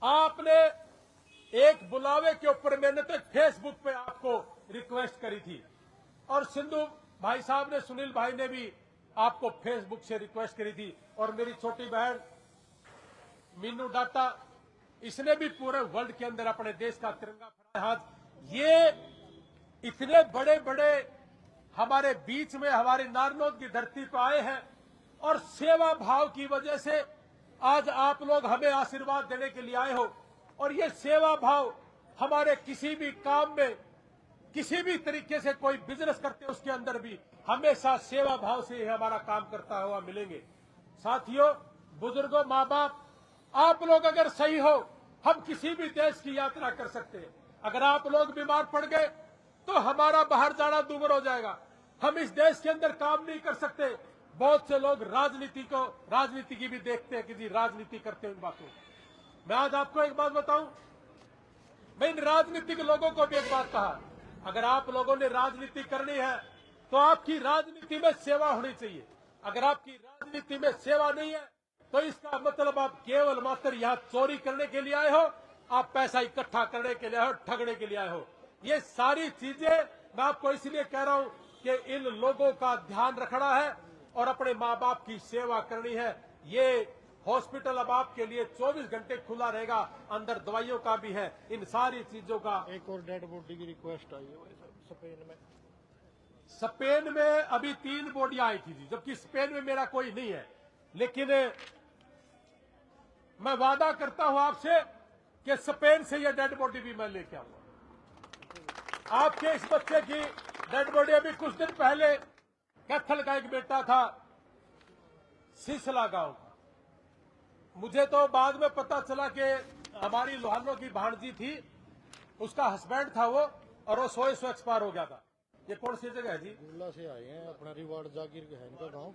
आपने एक बुलावे के ऊपर मैंने तो फेसबुक पे आपको रिक्वेस्ट करी थी और सिंधु भाई साहब ने, सुनील भाई ने भी आपको फेसबुक से रिक्वेस्ट करी थी और मेरी छोटी बहन मीनू डाटा, इसने भी पूरे वर्ल्ड के अंदर अपने देश का तिरंगा फहराया। आज ये इतने बड़े बड़े हमारे बीच में हमारे नारनौद की धरती पर आए हैं और सेवा भाव की वजह से आज आप लोग हमें आशीर्वाद देने के लिए आए हो। और ये सेवा भाव हमारे किसी भी काम में, किसी भी तरीके से कोई बिजनेस करते हैं उसके अंदर भी हमेशा सेवा भाव से ही हमारा काम करता हुआ मिलेंगे। साथियों, बुजुर्गों, माँ बाप, आप लोग अगर सही हो हम किसी भी देश की यात्रा कर सकते हैं। अगर आप लोग बीमार पड़ गए तो हमारा बाहर जाना दूभर हो जाएगा। हम इस देश के अंदर काम नहीं कर सकते। बहुत से लोग राजनीति की भी देखते हैं कि जी राजनीति करते हैं इन बातों। मैं आज आपको एक बात बताऊं, मैं इन राजनीतिक लोगों को भी एक बात कहा, अगर आप लोगों ने राजनीति करनी है तो आपकी राजनीति में सेवा होनी चाहिए। अगर आपकी राजनीति में सेवा नहीं है तो इसका मतलब आप केवल मात्र यहाँ चोरी करने के लिए आए हो, आप पैसा इकट्ठा करने के लिए आए हो, ठगने के लिए आए हो। ये सारी चीजें मैं आपको इसलिए कह रहा हूं कि इन लोगों का ध्यान रखना है और अपने माँ बाप की सेवा करनी है। ये हॉस्पिटल अब आपके लिए 24 घंटे खुला रहेगा, अंदर दवाइयों का भी है, इन सारी चीजों का। एक और डेड बॉडी की रिक्वेस्ट आई है स्पेन में अभी 3 बॉडियां आई थी जी, जबकि स्पेन में मेरा कोई नहीं है। लेकिन मैं वादा करता हूं आपसे कि स्पेन से यह डेड बॉडी भी मैं लेके आऊंगा। आपके इस बच्चे की डेड बॉडी अभी कुछ दिन पहले कैथल का एक बेटा था सिसला गांव का, मुझे तो बाद में पता चला कि हमारी लोहानों की भांजी थी, उसका हस्बैंड था वो, और वो सोए सो एक्सपायर हो गया था। ये कौन सी जगह है जी? गुल्ला से आए हैं, अपना रिवार्ड जागीर है इनका गांव।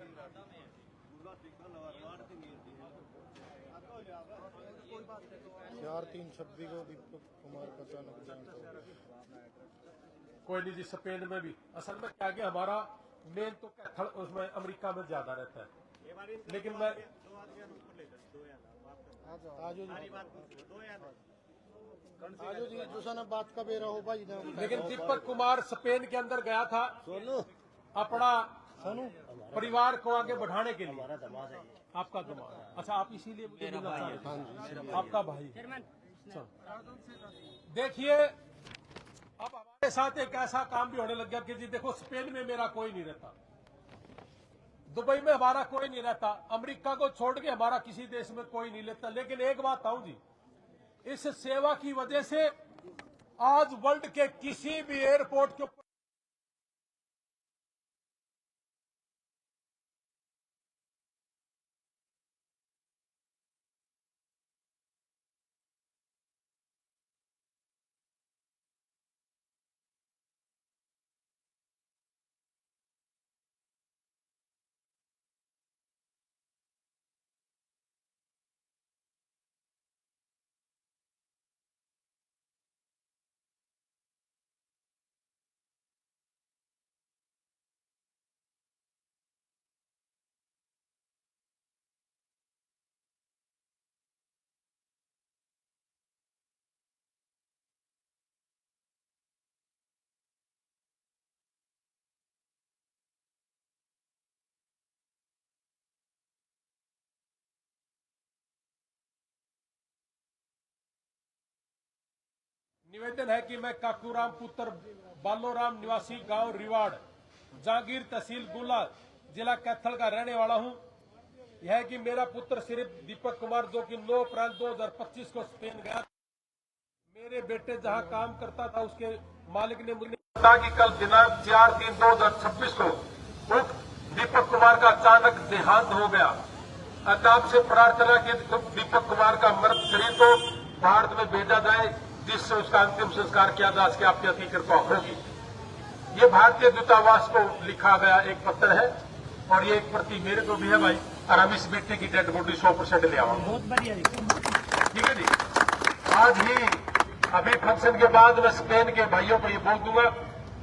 4/3/26 को दीपक कुमार का अचानक देहांत हो गया। कोई नहीं जी, स्पेन में भी असल में क्या गया, हमारा मेन तो कैथल उसमें अमेरिका में ज्यादा रहता है। लेकिन मैं आजो जी दूसरा बात का बेरा हो भाई। लेकिन दीपक कुमार स्पेन के अंदर गया था अपना परिवार को आगे बढ़ाने के लिए। आपका दमाद? अच्छा, आप इसीलिए मुझे मिलना चाहते हैं। आपका भाई। देखिए, अब हमारे साथ एक ऐसा काम भी होने लग गया कि जी देखो, स्पेन में मेरा कोई नहीं रहता, दुबई में हमारा कोई नहीं रहता, अमेरिका को छोड़ के हमारा किसी देश में कोई नहीं लेता। लेकिन एक बात आऊं जी, इस सेवा की वजह से आज वर्ल्ड के किसी भी एयरपोर्ट के ऊपर निवेदन है कि मैं काकूराम पुत्र बालोराम निवासी गांव रिवाड़, जागीर तहसील गुला, जिला कैथल का रहने वाला हूं। यह है कि मेरा पुत्र सिर्फ दीपक कुमार, जो कि 9 अप्रैल 2025 को स्पेन गया, मेरे बेटे जहां काम करता था उसके मालिक ने मुझे बताया कि कल दिनांक 4/3/2026 को उक्त दीपक कुमार का अचानक देहांत हो गया। अतः से प्रार्थना की दीपक कुमार का मृत शरीर को भारत में भेजा जाए, जिससे उसका अंतिम संस्कार किया जा सके, आपकी अति कृपा होगी। ये भारतीय दूतावास को लिखा गया एक पत्र है और ये एक प्रति मेरे को भी है भाई, और हम इस बेटे की डेड बॉडी 100% ले आवांगे। बहुत बढ़िया, ठीक है जी। आज ही अभी फंक्शन के बाद मैं स्पेन के भाइयों को ये बोल दूंगा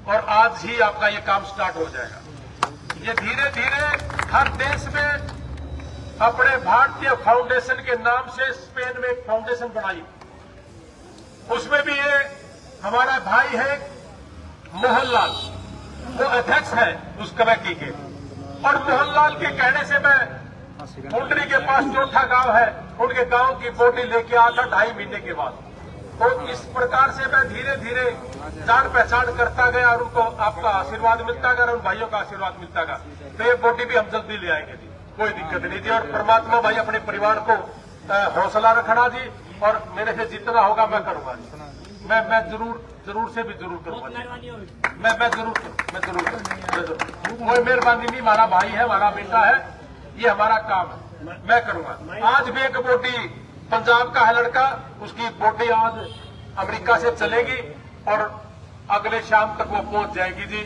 और आज ही आपका ये काम स्टार्ट हो जाएगा। ये धीरे धीरे हर देश में अपने भारतीय फाउंडेशन के नाम से स्पेन में एक फाउंडेशन बनाई। उसमें भी ये हमारा भाई है मोहनलाल, वो अध्यक्ष है उस कमेटी के। और मोहनलाल के कहने से मैं मुंडरी के पास चौथा गांव है, उनके गांव की बॉडी लेके आया था 2.5 महीने के बाद। तो इस प्रकार से मैं धीरे धीरे जान पहचान करता गया और उनको आपका आशीर्वाद मिलता गया और उन भाइयों का आशीर्वाद मिलता गया। तो ये बॉडी भी हम जल्दी ले आएंगे जी, कोई दिक्कत नहीं जी। और परमात्मा भाई अपने परिवार को हौसला रखना जी, और मेरे से जितना होगा मैं करूंगा जी। मैं जरूर से भी जरूर करूंगा जी। मैं जरूर कोई मेहरबानी नहीं, हमारा भाई है, हमारा बेटा है, ये हमारा काम है, मैं करूंगा। आज भी एक बॉडी पंजाब का है लड़का, उसकी बॉडी आज अमेरिका से चलेगी और अगले शाम तक वो पहुंच जाएगी जी।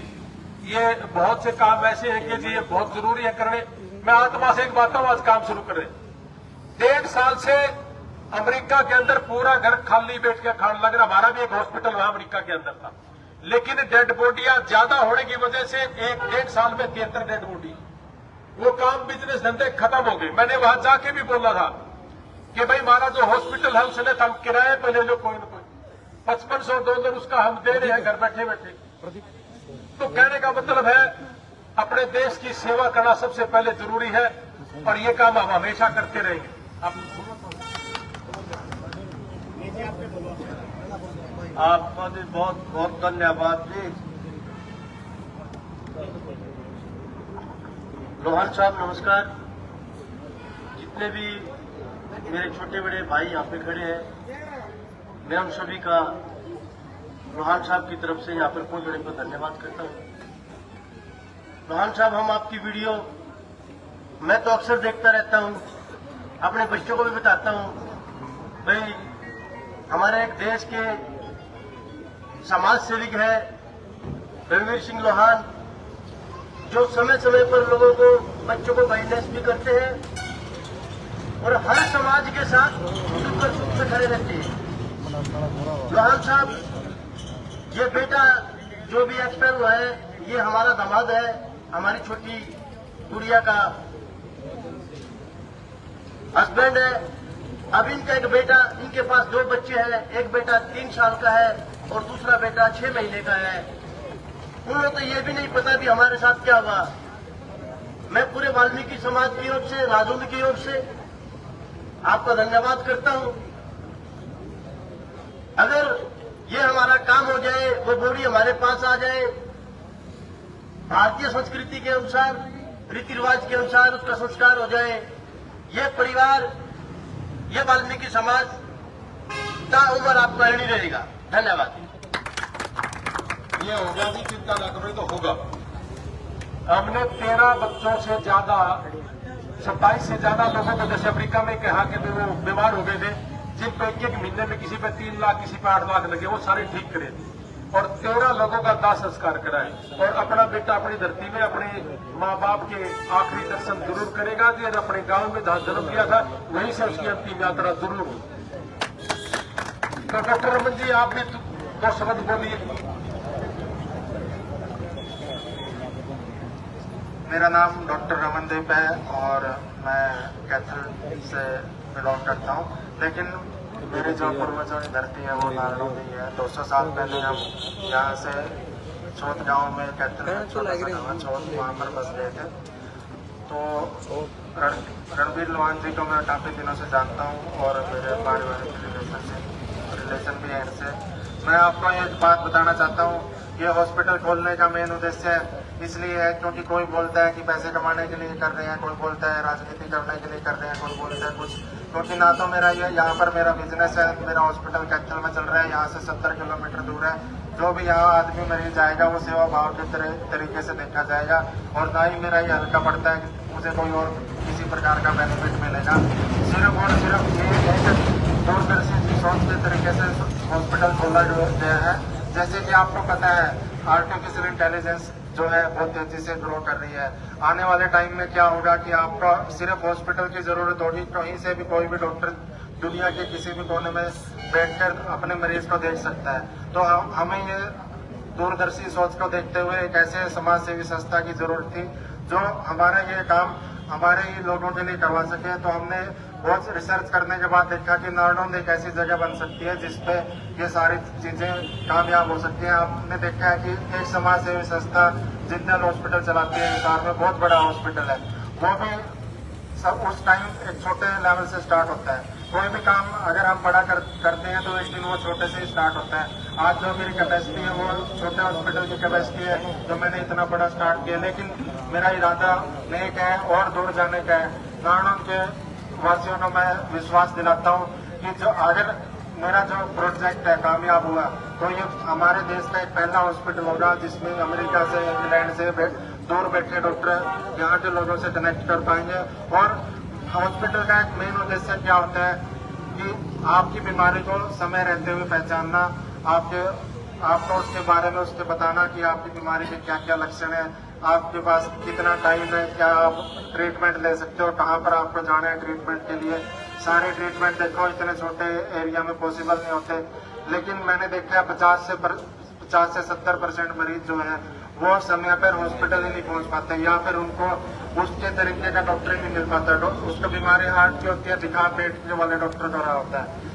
ये बहुत से काम ऐसे हैं कि जी ये बहुत जरूरी है करने। मैं आत्मा से एक बात हूं, आज काम शुरू करें। 1.5 साल से अमेरिका के अंदर पूरा घर खाली बैठ के खाने लग रहा। हमारा भी एक हॉस्पिटल वहां अमेरिका के अंदर था, लेकिन डेड बॉडियां ज्यादा होने की वजह से 1.5 साल में 73 डेड बॉडी, वो काम बिजनेस धंधे खत्म हो गए। मैंने वहां जाके भी बोला था कि भाई हमारा जो हॉस्पिटल है उसने हम किराए पे ले लो, कोई ना कोई $5500 उसका हम दे रहे हैं घर बैठे बैठे। तो कहने का मतलब है अपने देश की सेवा करना सबसे पहले जरूरी है, और ये काम हम हमेशा करते रहेंगे। आपका भी बहुत बहुत धन्यवाद जी। लोहान साहब नमस्कार। जितने भी मेरे छोटे बड़े भाई यहाँ पे खड़े हैं, मैं उन सभी का लोहान साहब की तरफ से यहाँ पर पहुंचने पर धन्यवाद करता हूँ। लोहान साहब, हम आपकी वीडियो मैं तो अक्सर देखता रहता हूँ, अपने बच्चों को भी बताता हूँ। भाई हमारे एक देश के समाज सेविक है रणवीर सिंह लोहान, जो समय समय पर लोगों को, बच्चों को गाइडेंस भी करते हैं और हर समाज के साथ सुख और सुख से खड़े रहते हैं। लोहान साहब, ये बेटा जो भी एक्सपायर हुआ है, ये हमारा दामाद है, हमारी छोटी गुड़िया का हस्बैंड है। अब इनका एक बेटा, इनके पास 2 बच्चे हैं, एक बेटा 3 साल का है और दूसरा बेटा 6 महीने का है। उन्हें तो ये भी नहीं पता भी हमारे साथ क्या हुआ। मैं पूरे वाल्मीकि समाज की ओर से, राजौंद की ओर से आपका धन्यवाद करता हूं। अगर ये हमारा काम हो जाए, वो बॉडी हमारे पास आ जाए, भारतीय संस्कृति के अनुसार, रीति रिवाज के अनुसार उसका संस्कार हो जाए, ये परिवार, ये वाल्मीकि समाज ताउम्र आपका ऋणी रहेगा। धन्यवाद। ये होगा भी, चिंता न करो, तो होगा। हमने 13 बच्चों से ज्यादा, 27 से ज्यादा लोगों को, जैसे अफ्रीका में कहा कि वो बीमार हो गए थे, जिन पे 1 महीने में किसी पे 3 लाख, किसी पे 8 लाख लगे, वो सारे ठीक करे और 13 लोगों का दाह संस्कार कराए। और अपना बेटा अपनी धरती में अपने माँ बाप के आखिरी दर्शन जरूर करेगा जी। और अपने गांव में जहां जन्म लिया था वहीं से उसकी अंतिम यात्रा जरूर हो। तो डॉक्टर रमन जी, आप भी 2 शब्द बोलिए। मेरा नाम डॉक्टर रमन दीप है और मैं कैथल से बिलोंग करता हूँ, लेकिन मेरे जो पूर्वजों की धरती है वो नारायण नहीं है। 200 साल पहले हम यहाँ से चौथ गांव में, कैथल में छोटा सा गाँव है चौथ, वहाँ पर बस गए थे। तो रणवीर लोहान जी को मैं काफ़ी दिनों से जानता हूँ और मेरे पारिवारिक रिलेशन भी है इनसे। मैं आपको एक बात बताना चाहता हूँ, ये हॉस्पिटल खोलने का मेन उद्देश्य इसलिए है क्योंकि कोई बोलता है कि पैसे कमाने के लिए कर रहे हैं, कोई बोलता है राजनीति करने के लिए कर रहे हैं, कोई बोलता है कुछ। क्योंकि ना तो मेरा ये यहाँ पर मेरा बिजनेस है, मेरा हॉस्पिटल कैथल में चल रहा है, यहाँ से 70 किलोमीटर दूर है। जो भी यहाँ आदमी मरीज जाएगा वो सेवा भाव के तरीके से देखा जाएगा और ना ही मेरा ये हल्का पड़ता है कि मुझे कोई और किसी प्रकार का बेनिफिट मिलेगा। सिर्फ और सिर्फ ये एक दूरदर्शी सोच के तरीके से हॉस्पिटल खोला गया है। जैसे कि आपको पता है आर्टिफिशियल इंटेलिजेंस जो है बहुत तेजी से ग्रो कर रही है। आने वाले टाइम में क्या होगा कि आपको सिर्फ हॉस्पिटल की जरूरत होगी, कहीं से भी कोई भी डॉक्टर दुनिया के किसी भी कोने में बैठकर अपने मरीज को देख सकता है। तो हमें ये दूरदर्शी सोच को देखते हुए एक ऐसे समाज सेवी संस्था की जरूरत थी जो हमारा ये काम हमारे ही लोगों के लिए करवा सके। तो हमने बहुत रिसर्च करने के बाद देखा कि नारनौंद एक ऐसी जगह बन सकती है जिसपे ये सारी चीजें कामयाब हो सकती हैं। आपने देखा है कि एक समाज सेवी संस्था जिंदल हॉस्पिटल चलाती है हिसार में, बहुत बड़ा हॉस्पिटल है, वो भी सब उस टाइम एक छोटे लेवल से स्टार्ट होता है। कोई भी काम अगर हम बड़ा करते हैं तो एक दिन वो छोटे से ही स्टार्ट होता है। आज जो मेरी कैपेसिटी है वो छोटे हॉस्पिटल की कैपेसिटी है, तो मैंने इतना बड़ा स्टार्ट किया, लेकिन मेरा इरादा नेक है और दूर जाने का है। नारनौंद के वासियों को मैं विश्वास दिलाता हूँ कि जो अगर मेरा जो प्रोजेक्ट है कामयाब हुआ तो ये हमारे देश का एक पहला हॉस्पिटल होगा जिसमें अमेरिका से, इंग्लैंड से दूर बैठे डॉक्टर यहाँ के लोगों से कनेक्ट कर पाएंगे। और हॉस्पिटल का एक मेन उद्देश्य क्या होता है कि आपकी बीमारी को समय रहते हुए पहचानना, आपको उसके बारे में उसके बताना कि आपकी बीमारी के क्या क्या लक्षण है, आपके पास कितना टाइम है, क्या आप ट्रीटमेंट ले सकते हो, कहाँ पर आपको जाना है ट्रीटमेंट के लिए। सारे ट्रीटमेंट देखो इतने छोटे एरिया में पॉसिबल नहीं होते, लेकिन मैंने देखा है 50 से 70% मरीज जो है वो समय पर हॉस्पिटल ही नहीं पहुंच पाते, या फिर उनको उसके तरीके का डॉक्टर नहीं मिल पाता। उसको बीमारी हार्ट की होती है, दिखा पेट के वाले डॉक्टर कर रहा होता है,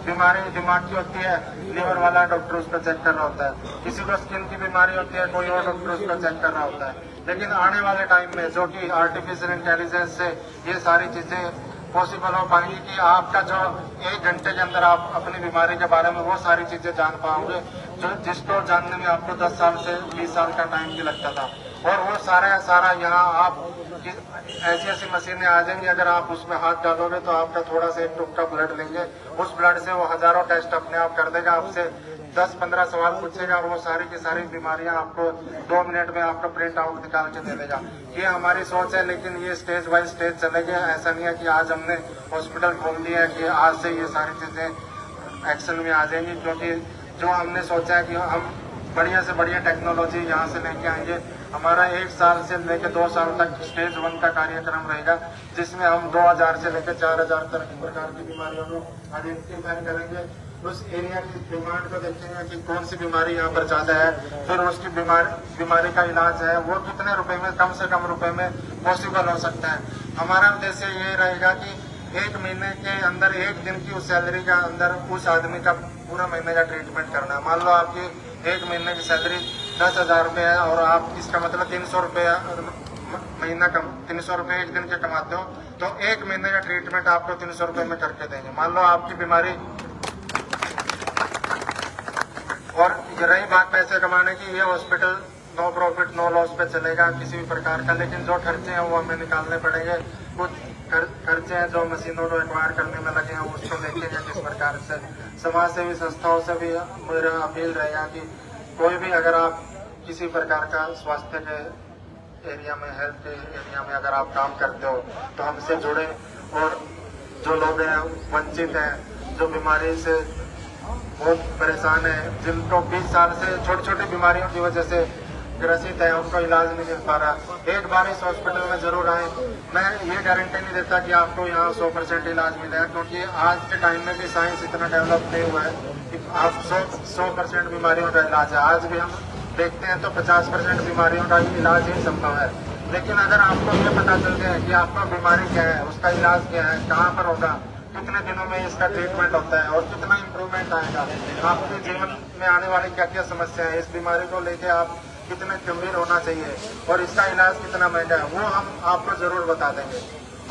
बीमारी दिमाग की होती है, लिवर वाला डॉक्टर उसको चेक कर रहा होता है, किसी को स्किन की बीमारी होती है, कोई और डॉक्टर उसको चेक कर रहा होता है। लेकिन आने वाले टाइम में जो कि आर्टिफिशियल इंटेलिजेंस से ये सारी चीजें पॉसिबल हो पाएंगी कि आपका जो 1 घंटे के अंदर आप अपनी बीमारी के बारे में वो सारी चीजें जान पाओगे जो जिसको जानने में आपको 10 साल से 20 साल का टाइम भी लगता था। और वो सारा यहाँ आप ऐसी मशीनें आ जाएंगी, अगर आप उसमें हाथ डालोगे तो आपका थोड़ा सा एक टुकड़ा ब्लड लेंगे, उस ब्लड से वो हजारों टेस्ट अपने आप कर देगा, आपसे 10-15 सवाल पूछेगा और वो सारी की सारी बीमारियां आपको 2 मिनट में आपका प्रिंट आउट निकाल के दे देगा। ये हमारी सोच है, लेकिन ये स्टेज बाय स्टेज चलेगी। ऐसा नहीं है कि आज हमने हॉस्पिटल खोल दिया है कि आज से ये सारी चीजें एक्शन में आ जाएंगी, क्योंकि जो हमने सोचा है कि हम बढ़िया से बढ़िया टेक्नोलॉजी यहाँ से लेके आएंगे। हमारा 1 साल से लेकर 2 साल तक स्टेज 1 का कार्यक्रम रहेगा, जिसमें हम 2000 से लेकर 4000 तक प्रकार की बीमारियों को आइडेंटिफाई करेंगे। उस एरिया की डिमांड को देखेंगे कि कौन सी बीमारी यहाँ पर ज्यादा है, फिर उसकी बीमारी का इलाज है वो कितने रुपए में, कम से कम रुपए में पॉसिबल हो सकता है। हमारा उद्देश्य ये रहेगा कि 1 महीने के अंदर 1 दिन की उस सैलरी का अंदर उस आदमी का पूरा महीने का ट्रीटमेंट करना है। मान लो आपकी 1 महीने की सैलरी 10,000 रुपये है और आप इसका मतलब 300 रुपये महीना 300 रुपये 1 दिन के कमाते हो, तो 1 महीने का ट्रीटमेंट आपको 300 रुपये में करके देंगे। मान लो आपकी बीमारी, और रही बात पैसे कमाने की, ये hospital no profit no loss पे चलेगा किसी भी प्रकार का, लेकिन जो खर्चे हैं वो हमें निकालने पड़ेंगे। कुछ खर्चे हैं जो मशीनों को एक्वायर करने में लगे हैं, उसको देखेंगे किस प्रकार से। समाज सेवी संस्थाओं से भी मेरा अपील रहेगा कि कोई भी अगर आप किसी प्रकार का स्वास्थ्य के एरिया में, हेल्थ के एरिया में अगर आप काम करते हो तो हमसे जुड़े। और जो लोग हैं वंचित हैं, जो बीमारी से बहुत परेशान है, जिनको 20 साल से छोटी छोटी बीमारियों की वजह से ग्रसित है, उनको इलाज नहीं मिल पा रहा, एक बार इस हॉस्पिटल में जरूर आए। मैं ये गारंटी नहीं देता कि आपको यहाँ 100% इलाज मिलेगा, क्योंकि आज के टाइम में भी साइंस इतना डेवलप नहीं हुआ है कि आप 100% बीमारियों का इलाज है। आज भी हम देखते हैं तो 50% बीमारियों का इलाज ही संभव है। लेकिन अगर आपको ये पता चल गया कि आपका बीमारी क्या है, उसका इलाज क्या है, कहाँ पर होगा, कितने दिनों में इसका ट्रीटमेंट होता है और कितना इम्प्रूवमेंट आएगा, आपके जीवन में आने वाली क्या क्या समस्या है, इस बीमारी को लेके आप कितने गंभीर होना चाहिए और इसका इलाज कितना महंगा है, वो हम आपको जरूर बता देंगे।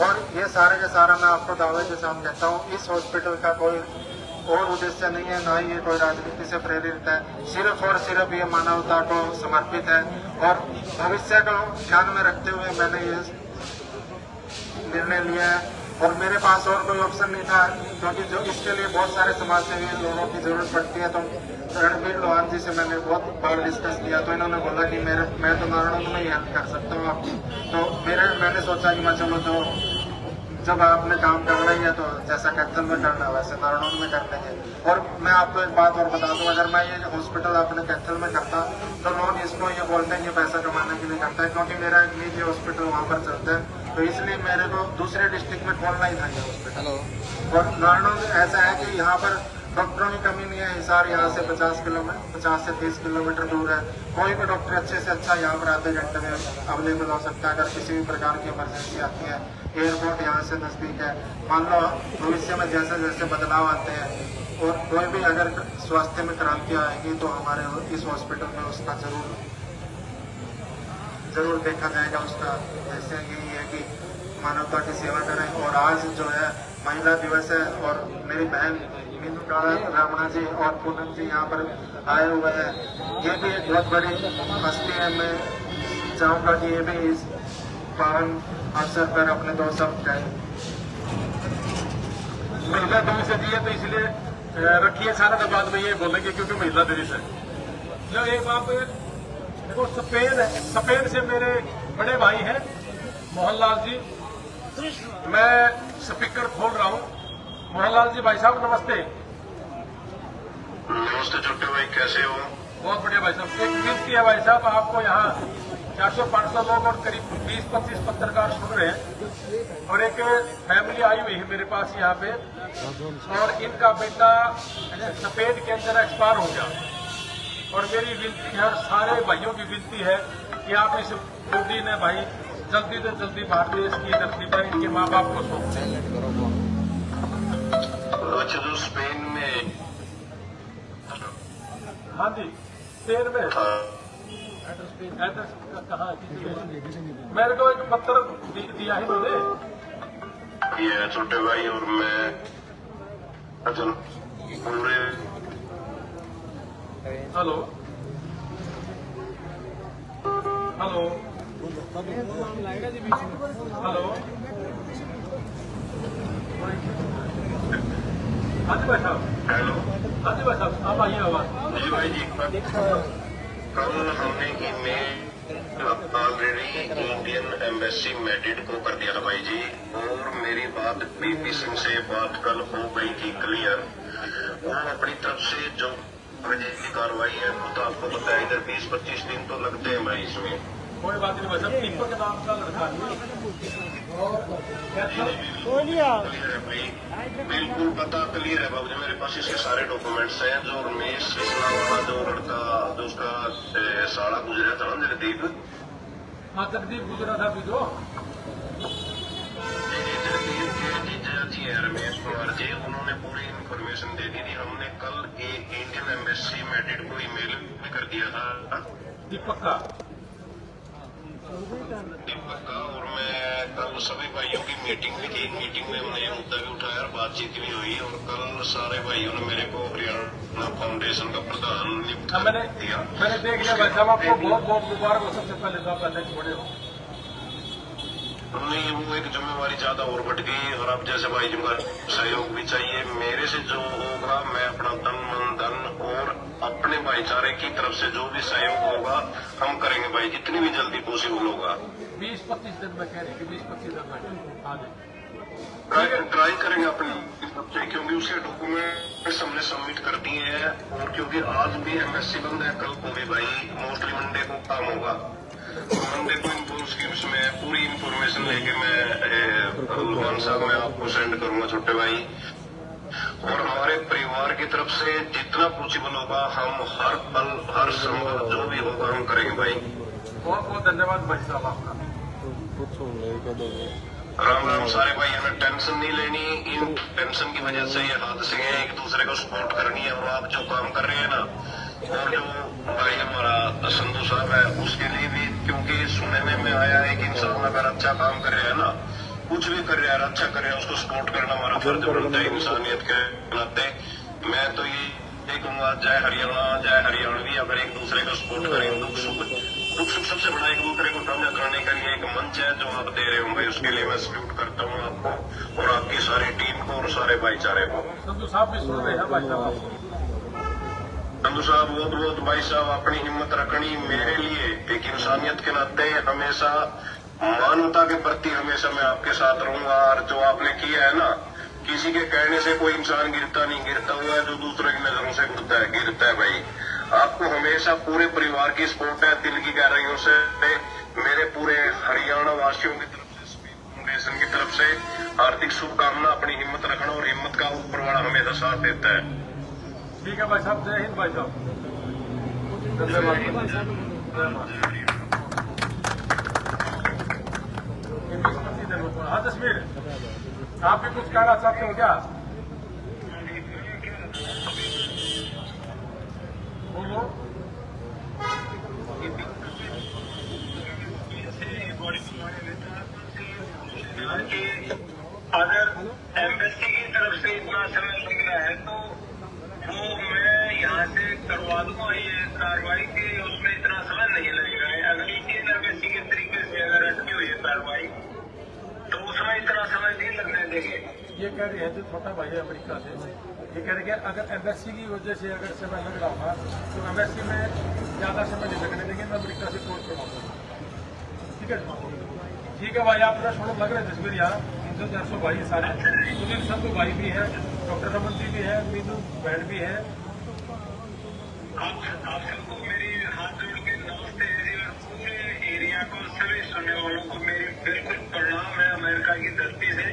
और ये सारे के सारा मैं आपको दावे के साथ कहता हूँ, इस हॉस्पिटल का कोई और उद्देश्य नहीं है, ना ही ये कोई राजनीति से प्रेरित है, सिर्फ और सिर्फ ये मानवता को समर्पित है। और भविष्य को ध्यान में रखते हुए मैंने ये निर्णय लिया है, और मेरे पास और कोई ऑप्शन नहीं था, क्योंकि जो इसके लिए बहुत सारे समाज सेवी लोगों की जरूरत पड़ती है। तो रणबीर लोहान जी से मैंने बहुत बार डिस्कस किया, तो इन्होंने बोला कि मैं तो नारायण में ही हेल्प कर सकता हूँ आपकी। तो मैंने सोचा कि मैं चलो, जो जब आपने काम करना ही है तो जैसा कैथल में करना वैसे नारायण में कर देंगे। और मैं आपको एक बात और बता दूं, अगर मैं ये हॉस्पिटल अपने कैथल में करता तो लोग इसको ये बोलते हैं कि पैसा कमाने के लिए करता है, क्योंकि मेरा एक निजी हॉस्पिटल वहाँ पर चलता है, तो इसलिए मेरे को दूसरे डिस्ट्रिक्ट में खोलना ही था ये हॉस्पिटल। और नारायण ऐसा है कि यहाँ पर डॉक्टरों की कमी नहीं है। हिसार यहाँ से 50 से 30 किलोमीटर दूर है। कोई भी डॉक्टर अच्छे से अच्छा यहाँ पर आधे घंटे में अवेलेबल हो सकता है। अगर किसी भी प्रकार की इमरजेंसी आती है, एयरपोर्ट यहाँ से नजदीक है। मान लो भविष्य में जैसे जैसे बदलाव आते हैं और कोई भी अगर स्वास्थ्य में क्रांति आएगी तो हमारे इस हॉस्पिटल में उसका जरूर देखा जाएगा। उसका जैसे यही है कि मानवता की सेवा करें। और आज जो है महिला दिवस है और मेरी बहन मीनू काला रावणा जी और पूनम जी यहाँ पर आए हुए हैं। ये भी एक बहुत बड़ी हस्ती है। मैं चाहूंगा कि ये भी इस पावन अवसर पर अपने दो शब्द कहें। महिला दिवस है जी, तो इसलिए रखिए सारा तो बाद में ये बोलेंगे क्योंकि महिला दिवस है। जो एक आप देखो स्पेन से मेरे बड़े भाई हैं मोहनलाल जी। मैं स्पीकर खोल रहा हूँ। मोहनलाल जी भाई साहब नमस्ते। नमस्ते छोटे भाई, कैसे हो? बहुत बढ़िया भाई साहब। एक विनती है भाई साहब, आपको यहाँ 400-500 लोग और करीब 20-25 पत्रकार सुन रहे हैं और एक फैमिली आई हुई है मेरे पास यहाँ पे और इनका बेटा स्पेन के अंदर एक्सपायर हो गया और मेरी विनती है और सारे भाइयों की विनती है कि आप इस मोदी ने भाई जल्दी से जल्दी भारत देश की धरती पर इनके माँ बाप को सौंप दें। अच्छा, जो स्पेन में, हाँ जी, स्पेन में हाँ, एड्रेस कहाँ है? मेरे को एक पत्र दिया है उन्होंने। ये छोटे भाई और मैं अच्छा पूरे हेलो हेलो हेलो, हाँ जी भाई साहब। हेलो, हाँ जी भाई साहब, आप आइए आवाज। जी भाई जी, कल हमने email already Indian embassy Madrid को कर दिया था भाई जी, और मेरी बात बीपी सिंह से बात कल हो गई थी क्लियर। वो अपनी तरफ से जो की कार्रवाई है वो तो आपको पता है, इधर 20-25 दिन तो लगते हैं भाई इसमें। कोई बात नहीं भाई साहब, दीपक के नाम का लड़का क्लियर है भाई, बिल्कुल पता क्लियर है बाबू जी। मेरे पास इसके सारे डॉक्यूमेंट्स हैं। जो रमेश इस्लाम का जो लड़का जो उसका साला गुजरा था ना जगदीप, हाँ जगदीप गुजरा था अभी जो जगदीप के जीजा जी है रमेश कुमार जी, उन्होंने पूरी इन्फॉर्मेशन दे दी थी। हमने कल इंडियन एम्बेसी मैड्रिड को ईमेल भी कर दिया था दीपक का। और मैं कल सभी भाइयों की मीटिंग भी की। मीटिंग में हमने ये मुद्दा भी उठाया और बातचीत भी हुई और कल सारे भाइयों ने मेरे को हरियाणा फाउंडेशन का प्रधान नियुक्त कर दिया। मैंने देख लिया भाई साहब, आपको बहुत बहुत मुबारक हो। सबसे पहले तो आप अध्यक्ष बने हो। नहीं, वो एक जिम्मेवारी ज्यादा और बढ़ गई और अब जैसे भाई जी का सहयोग भी चाहिए। मेरे से जो होगा मैं अपना तन मन धन और अपने भाईचारे की तरफ से जो भी सहयोग होगा हम करेंगे भाई, जितनी भी जल्दी पॉसिबल होगा। 20-25 दिन में कह रहे कि 20-25 दिन में हाँ जी ट्राई करेंगे अपनी तरफ से, क्योंकि उसके डॉक्यूमेंट्स हमने सबमिट कर दिए हैं। और क्योंकि आज भी एमएससी बंद है, कल को भी भाई मोस्टली मंडे को काम होगा। मंडे को इन्फॉर्म स्कीम्स में पूरी इन्फॉर्मेशन लेके मैं भगवान साहब मैं आपको सेंड करूंगा छोटे भाई। और हमारे परिवार की तरफ से जितना पॉसिबल होगा हम हर पल हर संभव जो भी होगा हम करेंगे भाई। बहुत बहुत धन्यवाद भाई साहब आपका। राम राम सारे भाई, हमें टेंशन नहीं लेनी। इन टेंशन की वजह से ये हादसे हैं, एक दूसरे को सपोर्ट करनी है। और आप जो काम कर रहे हैं ना, और जो भाई हमारा संधू साहब है उसके लिए भी, क्योंकि सुनने में आया है कि इंसान अगर अच्छा काम कर रहा है ना, कुछ भी कर रहा है अच्छा कर रहा है, उसको सपोर्ट करना हमारा फर्ज बनता है इंसानियत के नाते। मैं तो ये कहूँगा जय हरियाणा जय हरियाणवी। अगर एक दूसरे को सपोर्ट करें, दुख सुख सबसे बड़ा एक दूसरे को सामना करने के लिए एक मंच है जो आप दे रहे हो भाई, उसके लिए मैं सल्यूट करता हूँ आपको और आपकी सारी टीम को और सारे भाईचारे को। संधू साहब भी सुन रहे हैं भाई साहब। संधू साहब बहुत बहुत भाई साहब अपनी हिम्मत रखनी। मेरे लिए एक इंसानियत के नाते हमेशा मानवता के प्रति हमेशा मैं आपके साथ रहूंगा। और जो आपने किया है ना, किसी के कहने से कोई इंसान गिरता नहीं, गिरता हुआ है जो दूसरे की नजरों से गिरता है भाई। आपको हमेशा पूरे परिवार की सपोर्ट है, दिल की गहराइयों से मेरे पूरे हरियाणा वासियों की तरफ से, स्पीड फाउंडेशन की तरफ से हार्दिक शुभकामना। अपनी हिम्मत रखना और हिम्मत का ऊपर वाला हमेशा साथ देता है। ठीक है भाई साहब, जय हिंद भाई साहब, धन्यवाद। जय माता। हाँ जसमीर, आप भी कुछ कहना चाहते हो क्या? बोलो। अगर एम्बेसी की तरफ से इतना समय लग रहा है तो वो मैं यहाँ से करवा दूंगा ये कार्रवाई की, उसमें इतना समय नहीं लगेगा। अगर इंडियन एम्बेसी के तरीके से अगर अटकी हुई है कार्रवाई तो उसमें इतना समय नहीं लगने देंगे। ये कह रहे हैं जो छोटा भाई है अमेरिका से, ये कह रहे हैं कि अगर एम्बेसी की वजह से अगर समय लग रहा होगा तो एम्बेसी में ज्यादा समय नहीं लगने देंगे, मैं अमेरिका से कोर्ट करवा दूंगा। ठीक है, ठीक है भाई, आप थोड़ा छोड़ो लग रहे हैं तस्वीर यहाँ 300-400 भाई है सारे, सुनील संधू भाई भी है, डॉक्टर रमन जी भी है, मीनू बहन भी है। आप सबको मेरी हाथ जोड़ के नमस्ते और पूरे एरिया को सभी सुनने वालों को मेरी बिल्कुल प्रणाम है अमेरिका की धरती से।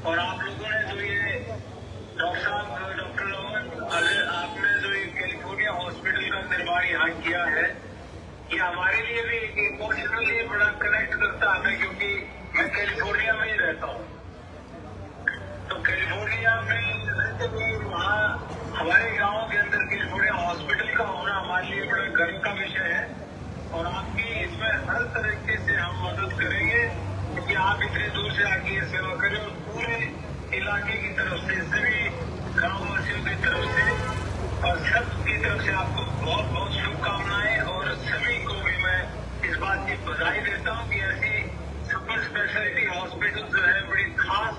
और आप लोगों ने जो ये डॉक्टर रमन, अगर आपने जो ये कैलिफोर्निया हॉस्पिटल का निर्माण यहाँ किया है, ये हमारे लिए भी इमोशनली बड़ा कनेक्ट करता है, क्योंकि मैं कैलिफोर्निया में ही रहता हूँ। तो कैलिफोर्निया में रहते हुए वहाँ हमारे गांव के अंदर कैलिफोर्निया हॉस्पिटल का होना हमारे लिए बड़ा गर्व का विषय है। और आपकी इसमें हर तरीके से हम मदद करेंगे, क्योंकि आप इतनी दूर से आके ये सेवा करें। और पूरे इलाके की तरफ से, सभी गाँववासियों की तरफ से और सबकी तरफ से आपको बहुत बहुत शुभकामनाएं। और सभी को भी मैं इस बात की बधाई देता हूँ कि ऐसी सुपर स्पेशलिटी हॉस्पिटल जो है बड़ी खास